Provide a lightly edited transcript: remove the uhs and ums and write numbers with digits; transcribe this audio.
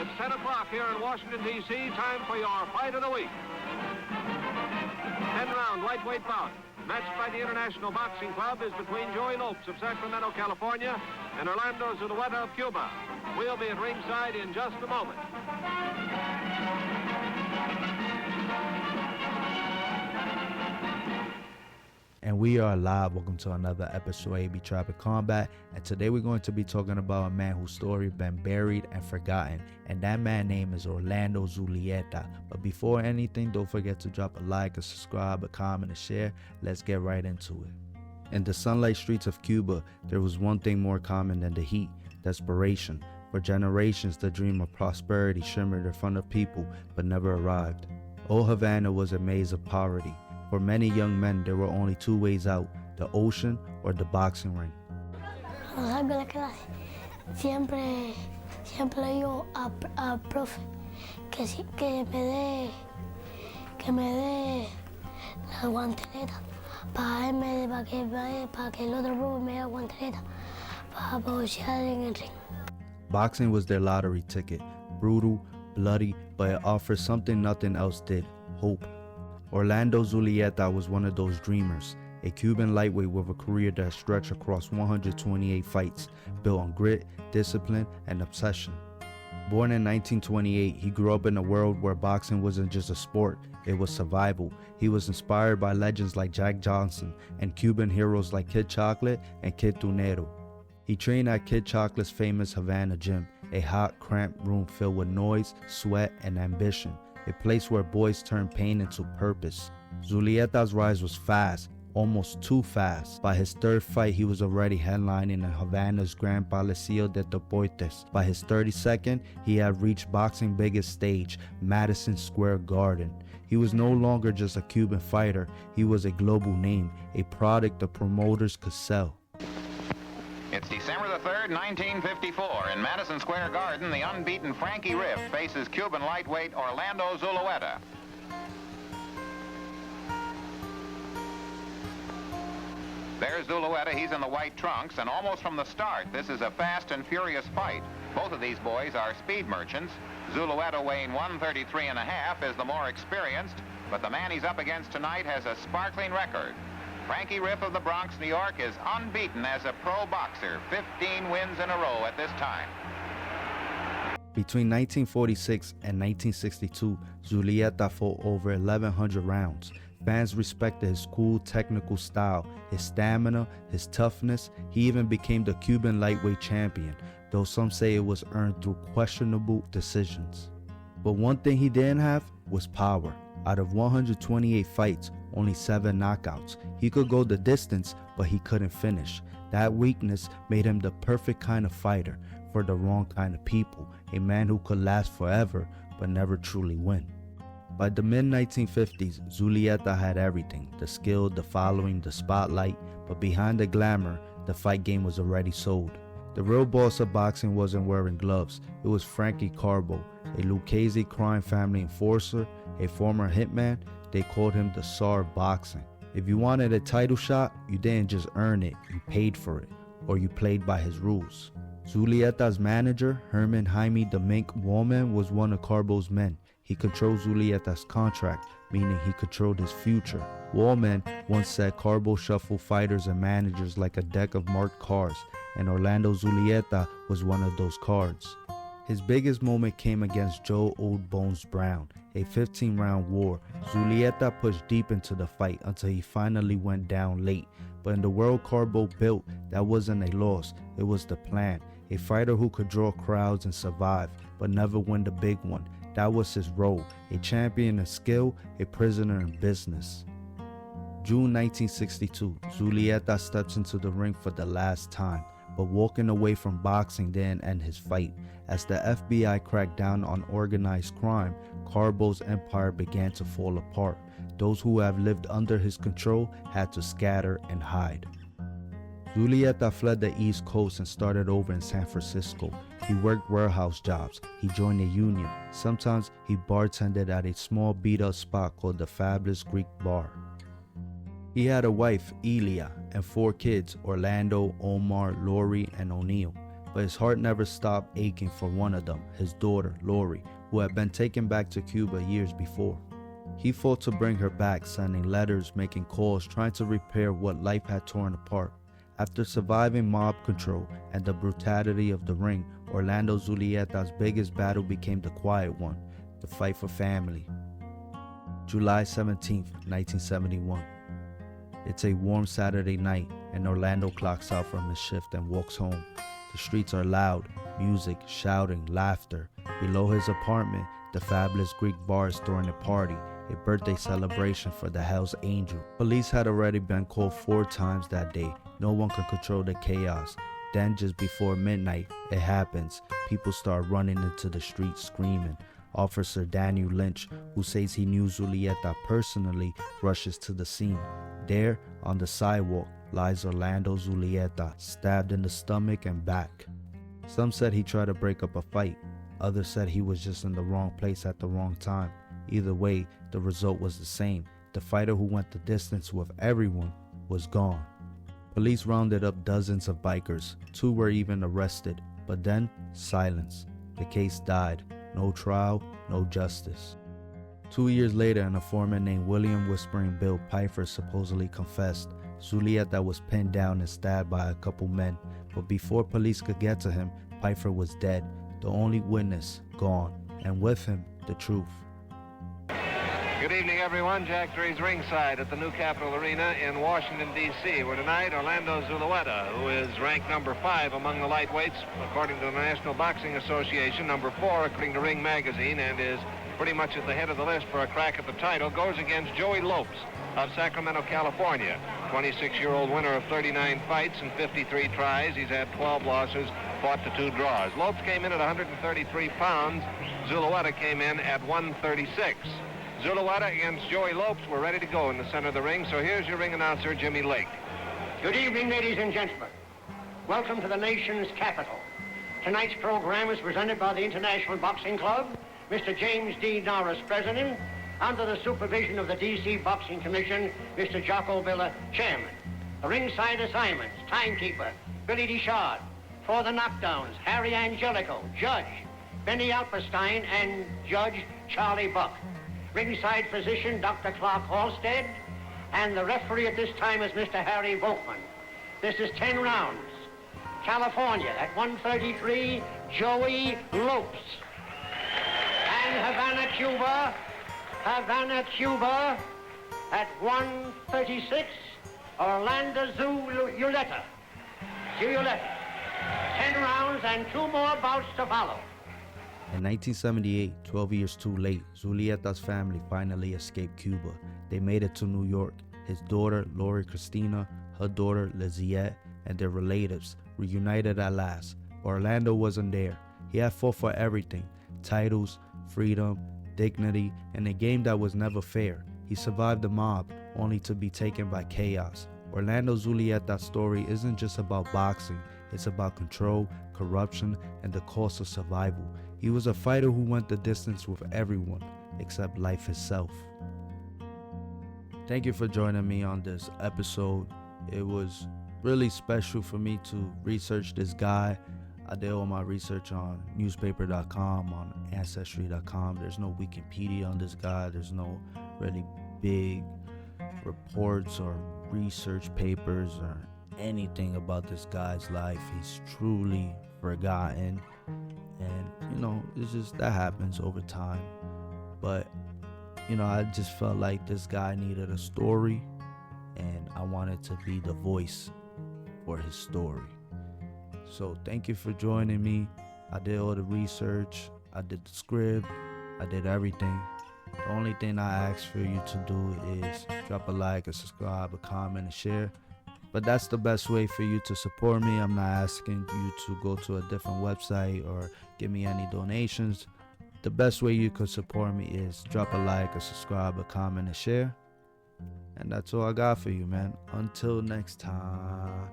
It's 10 o'clock here in Washington, D.C. Time for your fight of the week. 10-round lightweight bout, matched by the International Boxing Club, is between Joey Lopes of Sacramento, California, and Orlando Zulueta of Cuba. We'll be at ringside in just a moment. And we are live. Welcome to another episode of AB Traffic Combat. And today we're going to be talking about a man whose story has been buried and forgotten. And that man's name is Orlando Zulueta. But before anything, don't forget to drop a like, a subscribe, a comment, and share. Let's get right into it. In the sunlight streets of Cuba, there was one thing more common than the heat: desperation. For generations, the dream of prosperity shimmered in front of people, but never arrived. Old Havana was a maze of poverty. For many young men, there were only two ways out: the ocean or the boxing ring. Cuando salgo de la clase, siempre le digo al profe que me dé la guanteleta para que el otro profe me dé la guanteleta para boxear en el ring. Boxing was their lottery ticket, brutal, bloody, but it offered something nothing else did: hope. Orlando Zulueta was one of those dreamers, a Cuban lightweight with a career that stretched across 128 fights, built on grit, discipline, and obsession. Born in 1928, he grew up in a world where boxing wasn't just a sport, it was survival. He was inspired by legends like Jack Johnson and Cuban heroes like Kid Chocolate and Kid Tunero. He trained at Kid Chocolate's famous Havana gym, a hot, cramped room filled with noise, sweat, and ambition. A place where boys turn pain into purpose. Zulueta's rise was fast, almost too fast. By his third fight, he was already headlining in Havana's Gran Palacio de Deportes. By his 32nd, he had reached boxing's biggest stage, Madison Square Garden. He was no longer just a Cuban fighter, he was a global name, a product the promoters could sell. It's December the 3rd, 1954. In Madison Square Garden, the unbeaten Frankie Riff faces Cuban lightweight Orlando Zulueta. There's Zulueta. He's in the white trunks, and almost from the start, this is a fast and furious fight. Both of these boys are speed merchants. Zulueta, weighing 133 and a half, is the more experienced, but the man he's up against tonight has a sparkling record. Frankie Riff of the Bronx, New York, is unbeaten as a pro boxer, 15 wins in a row at this time. Between 1946 and 1962, Zulueta fought over 1,100 rounds. Fans respected his cool, technical style, his stamina, his toughness. He even became the Cuban lightweight champion, though some say it was earned through questionable decisions. But one thing he didn't have was power. Out of 128 fights, only 7 knockouts. He could go the distance, but he couldn't finish. That weakness made him the perfect kind of fighter for the wrong kind of people, a man who could last forever but never truly win. By the mid-1950s, Zulueta had everything: the skill, the following, the spotlight, but behind the glamour, the fight game was already sold. The real boss of boxing wasn't wearing gloves. It was Frankie Carbo, a Lucchese crime family enforcer, a former hitman. They called him the Czar of Boxing. If you wanted a title shot, you didn't just earn it, you paid for it, or you played by his rules. Zulueta's manager, Herman Jaime the Mink Wallman, was one of Carbo's men. He controlled Zulueta's contract, meaning he controlled his future. Wallman once said Carbo shuffled fighters and managers like a deck of marked cards, and Orlando Zulueta was one of those cards. His biggest moment came against Joe Old Bones Brown, a 15-round war. Zulueta pushed deep into the fight until he finally went down late. But in the world Carbo built, that wasn't a loss, it was the plan. A fighter who could draw crowds and survive, but never win the big one. That was his role, a champion in skill, a prisoner in business. June 1962, Zulueta steps into the ring for the last time. But walking away from boxing didn't end his fight. As the FBI cracked down on organized crime, Carbo's empire began to fall apart. Those who have lived under his control had to scatter and hide. Zulueta fled the East Coast and started over in San Francisco. He worked warehouse jobs. He joined a union. Sometimes he bartended at a small beat-up spot called the Fabulous Greek Bar. He had a wife, Elia, and 4 kids, Orlando, Omar, Lori, and O'Neill. but his heart never stopped aching for one of them, his daughter, Lori, who had been taken back to Cuba years before. He fought to bring her back, sending letters, making calls, trying to repair what life had torn apart. After surviving mob control and the brutality of the ring, Orlando Zulueta's biggest battle became the quiet one, the fight for family. July 17, 1971. It's a warm Saturday night, and Orlando clocks out from his shift and walks home. The streets are loud, music, shouting, laughter. Below his apartment, the fabulous Greek bar is throwing a party, a birthday celebration for the Hells Angel. Police had already been called 4 times that day. No one could control the chaos. Then just before midnight, it happens. People start running into the streets screaming. Officer Daniel Lynch, who says he knew Zulueta personally, rushes to the scene. There, on the sidewalk, lies Orlando Zulueta, stabbed in the stomach and back. Some said he tried to break up a fight. Others said he was just in the wrong place at the wrong time. Either way, the result was the same. The fighter who went the distance with everyone was gone. Police rounded up dozens of bikers. 2 were even arrested. But then, silence. The case died. No trial, no justice. 2 years later, an informant named William Whispering Bill Pfeiffer supposedly confessed. Zulueta was pinned down and stabbed by a couple men. But before police could get to him, Pfeiffer was dead. The only witness, gone. And with him, the truth. Good evening, everyone. Jack Drees ringside at the new Capitol Arena in Washington, D.C., where tonight Orlando Zulueta, who is ranked number 5 among the lightweights, according to the National Boxing Association, number 4 according to Ring Magazine, and is pretty much at the head of the list for a crack at the title, goes against Joey Lopes of Sacramento, California. 26-year-old winner of 39 fights and 53 tries. He's had 12 losses, fought to 2 draws. Lopes came in at 133 pounds. Zulueta came in at 136. Zulueta against Joey Lopes. We're ready to go in the center of the ring, so here's your ring announcer, Jimmy Lake. Good evening, ladies and gentlemen. Welcome to the nation's capital. Tonight's program is presented by the International Boxing Club, Mr. James D. Norris, President, under the supervision of the D.C. Boxing Commission, Mr. Jocko Biller, Chairman. The ringside assignments, timekeeper, Billy Deschard. For the knockdowns, Harry Angelico, Judge, Benny Alperstein, and Judge Charlie Buck. Ringside physician, Dr. Clark Halstead, and the referee at this time is Mr. Harry Volkman. This is 10 rounds. California at 133, Joey Lopes. And Havana, Cuba at 136, Orlando Zulueta. 10 rounds and 2 more bouts to follow. In 1978, 12 years too late, Zulueta's family finally escaped Cuba. They made it to New York. His daughter, Lori Christina, her daughter, Liziette, and their relatives reunited at last. Orlando wasn't there. He had fought for everything: titles, freedom, dignity, and a game that was never fair. He survived the mob, only to be taken by chaos. Orlando Zulueta's story isn't just about boxing. It's about control, corruption, and the cost of survival. He was a fighter who went the distance with everyone, except life itself. Thank you for joining me on this episode. It was really special for me to research this guy. I did all my research on newspaper.com, on ancestry.com. There's no Wikipedia on this guy. There's no really big reports or research papers or anything about this guy's life. He's truly forgotten. And, it's just that happens over time. But, I just felt like this guy needed a story, and I wanted to be the voice for his story. So thank you for joining me. I did all the research. I did the script. I did everything. The only thing I ask for you to do is drop a like, a subscribe, a comment, and share. But that's the best way for you to support me. I'm not asking you to go to a different website or give me any donations. The best way you could support me is drop a like, a subscribe, a comment, and share. And that's all I got for you, man. Until next time.